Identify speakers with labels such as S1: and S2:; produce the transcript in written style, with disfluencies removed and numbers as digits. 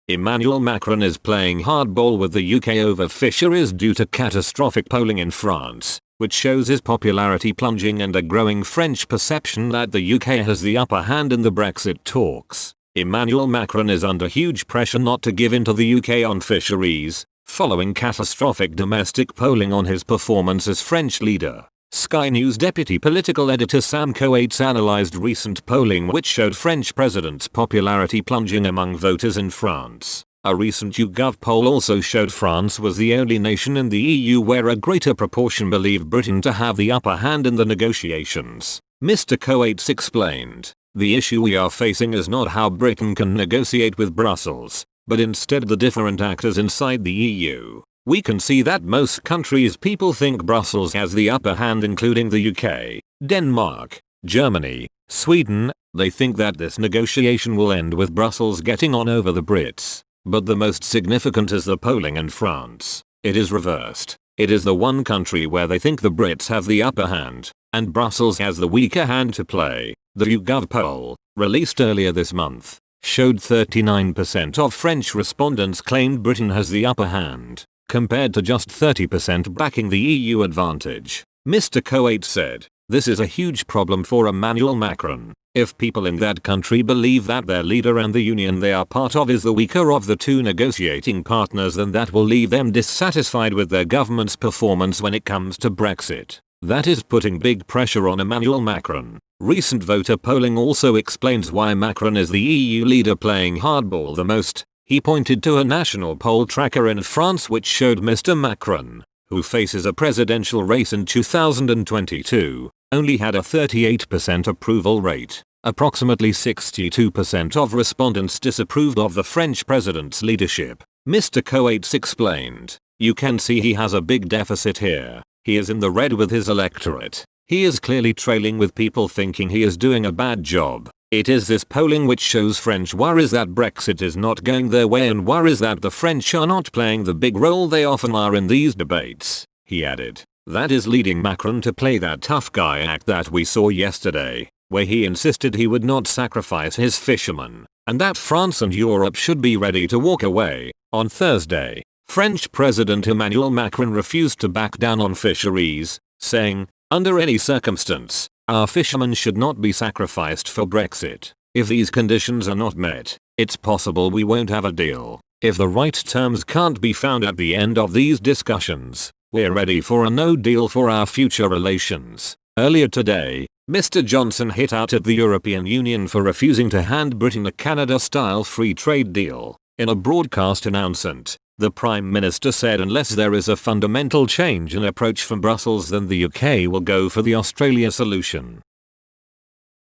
S1: Emmanuel Macron is playing hardball with the UK over fisheries due to catastrophic polling in France, which shows his popularity plunging and a growing French perception that the UK has the upper hand in the Brexit talks. Emmanuel Macron is under huge pressure not to give in to the UK on fisheries, following catastrophic domestic polling on his performance as French leader. Sky News deputy political editor Sam Coates analysed recent polling which showed French president's popularity plunging among voters in France. A recent YouGov poll also showed France was the only nation in the EU where a greater proportion believed Britain to have the upper hand in the negotiations. Mr. Coates explained, "The issue we are facing is not how Britain can negotiate with Brussels, but instead the different actors inside the EU. We can see that most countries people think Brussels has the upper hand, including the UK, Denmark, Germany, Sweden. They think that this negotiation will end with Brussels getting on over the Brits. But the most significant is the polling in France. It is reversed. It is the one country where they think the Brits have the upper hand, and Brussels has the weaker hand to play." The YouGov poll, released earlier this month, showed 39% of French respondents claimed Britain has the upper hand, compared to just 30% backing the EU advantage. Mr. Coates said, "This is a huge problem for Emmanuel Macron. If people in that country believe that their leader and the union they are part of is the weaker of the two negotiating partners, then that will leave them dissatisfied with their government's performance when it comes to Brexit. That is putting big pressure on Emmanuel Macron." Recent voter polling also explains why Macron is the EU leader playing hardball the most. He pointed to a national poll tracker in France which showed Mr. Macron, who faces a presidential race in 2022, only had a 38% approval rate. Approximately 62% of respondents disapproved of the French president's leadership. Mr. Coates explained, "You can see he has a big deficit here. He is in the red with his electorate. He is clearly trailing with people thinking he is doing a bad job. It is this polling which shows French worries that Brexit is not going their way and worries that the French are not playing the big role they often are in these debates," he added. That is leading Macron to play that tough guy act that we saw yesterday, where he insisted he would not sacrifice his fishermen, and that France and Europe should be ready to walk away. On Thursday, French President Emmanuel Macron refused to back down on fisheries, saying, "Under any circumstance, our fishermen should not be sacrificed for Brexit. If these conditions are not met, it's possible we won't have a deal. If the right terms can't be found at the end of these discussions, we're ready for a no deal for our future relations." Earlier today, Mr. Johnson hit out at the European Union for refusing to hand Britain a Canada-style free trade deal. In a broadcast announcement, the Prime Minister said unless there is a fundamental change in approach from Brussels, then the UK will go for the Australia solution.